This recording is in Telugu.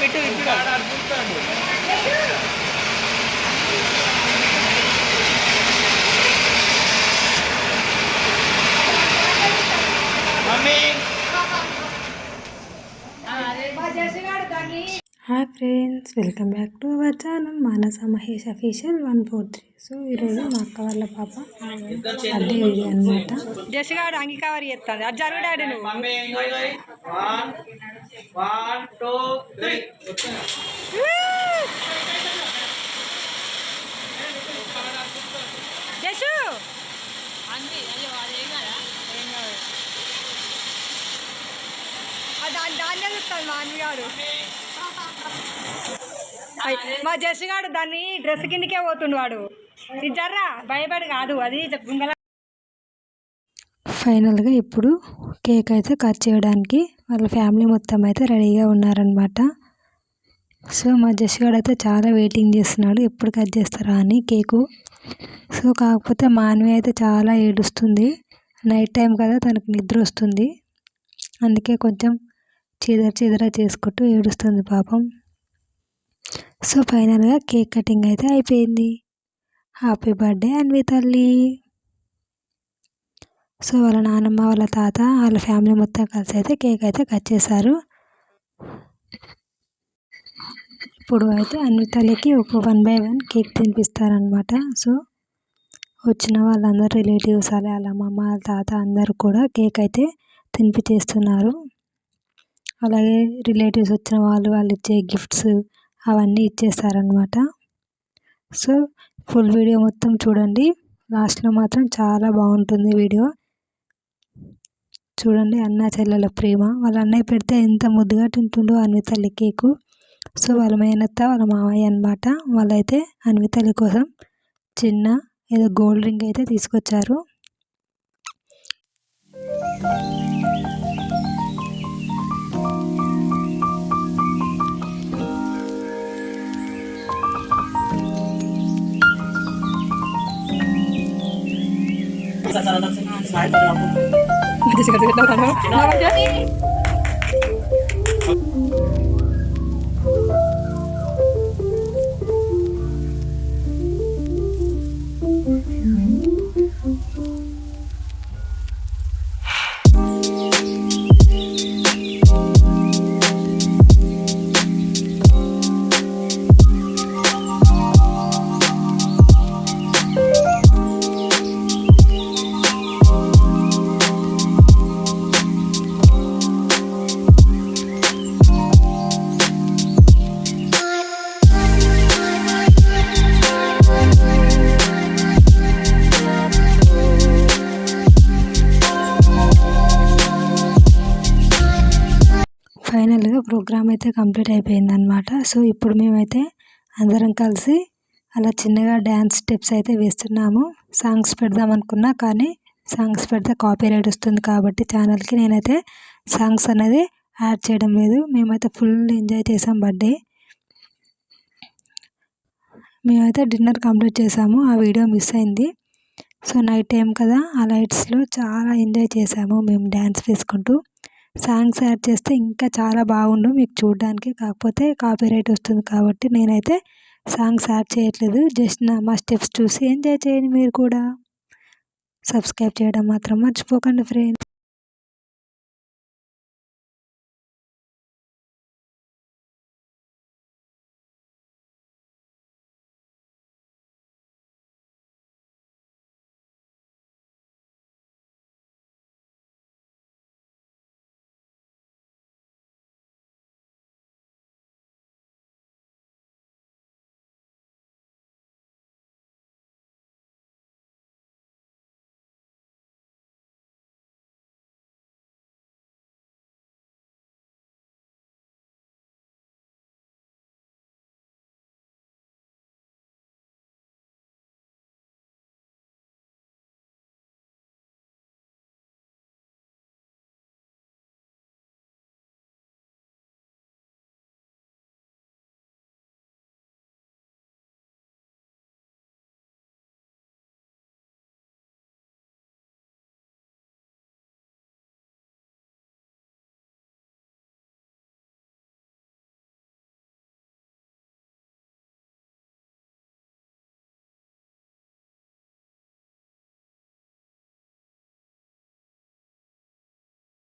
Hi friends, welcome back to our channel Manasa Mahesh official 143. So ఈరోజు మా అక్క వాళ్ళ పాప బర్త్డే వీడియో అనమాట. జస్గాడు అంగీకావరి చేస్తుంది అది జరుగుడాడు జసు దాన్నే చూస్తాను మా అన్నగాడు. మా జస్గాడు దాన్ని డ్రెస్ కిందకే పోతుండు వాడు. ఇది జర్రా భయపడి కాదు అది గుంగల. ఫైనల్గా ఇప్పుడు కేక్ అయితే కట్ చేయడానికి వాళ్ళ ఫ్యామిలీ మొత్తం అయితే రెడీగా ఉన్నారనమాట. సో మా జస్గాడు అయితే చాలా వెయిటింగ్ చేస్తున్నాడు ఎప్పుడు కట్ చేస్తారా అని కేకు. సో కాకపోతే మాన్వి అయితే చాలా ఏడుస్తుంది. నైట్ టైం కదా, తనకు నిద్ర వస్తుంది, అందుకే కొంచెం చీదర చేసుకుంటూ ఏడుస్తుంది పాపం. సో ఫైనల్గా కేక్ కటింగ్ అయితే అయిపోయింది. హ్యాపీ బర్త్డే అన్వి తల్లి. సో వాళ్ళ నాన్నమ్మ, వాళ్ళ తాత, వాళ్ళ ఫ్యామిలీ మొత్తం కలిసి అయితే కేక్ అయితే కట్ చేశారు. ఇప్పుడు అయితే అన్వి తల్లికి ఒక 1 by 1 కేక్ తినిపిస్తారనమాట. సో వచ్చిన వాళ్ళందరూ రిలేటివ్స్, వాళ్ళ అమ్మమ్మ, వాళ్ళ తాత అందరూ కూడా కేక్ అయితే తినిపించేస్తున్నారు. అలాగే రిలేటివ్స్ వచ్చిన వాళ్ళు ఇచ్చే గిఫ్ట్స్ అవన్నీ ఇచ్చేస్తారనమాట. సో ఫుల్ వీడియో మొత్తం చూడండి, లాస్ట్లో మాత్రం చాలా బాగుంటుంది వీడియో చూడండి. అన్న చెల్లెల ప్రేమ, వాళ్ళ అన్నయ్య పెడితే ఎంత ముద్దుగా తింటుండో అన్వి తల్లి కేకు. సో వాళ్ళ మేనత్త, వాళ్ళ మామయ్య అనమాట, వాళ్ళైతే అన్వి తల్లి కోసం చిన్న ఏదో గోల్డ్ రింగ్ అయితే తీసుకొచ్చారు. ఫైనల్గా ప్రోగ్రామ్ అయితే కంప్లీట్ అయిపోయిందనమాట. సో ఇప్పుడు మేమైతే అందరం కలిసి అలా చిన్నగా డ్యాన్స్ స్టెప్స్ అయితే వేస్తున్నాము. సాంగ్స్ పెడదాం అనుకున్నా, కానీ సాంగ్స్ పెడితే కాపీరైట్ వస్తుంది కాబట్టి ఛానల్కి నేనైతే సాంగ్స్ అనేది యాడ్ చేయడం లేదు. మేమైతే ఫుల్ ఎంజాయ్ చేసాం బర్త్డే. మేమైతే డిన్నర్ కంప్లీట్ చేసాము, ఆ వీడియో మిస్ అయింది. సో నైట్ టైం కదా, ఆ లైట్స్లో చాలా ఎంజాయ్ చేసాము మేము డ్యాన్స్ వేసుకుంటూ. సాంగ్స్ యాడ్ చేస్తే ఇంకా చాలా బాగుండు మీకు చూడడానికి, కాకపోతే కాపీరైట్ వస్తుంది కాబట్టి నేనైతే సాంగ్స్ యాడ్ చేయట్లేదు. జస్ట్ మా స్టెప్స్ చూసి ఎంజాయ్ చేయండి మీరు కూడా. సబ్స్క్రైబ్ చేయడం మాత్రం మర్చిపోకండి ఫ్రెండ్స్.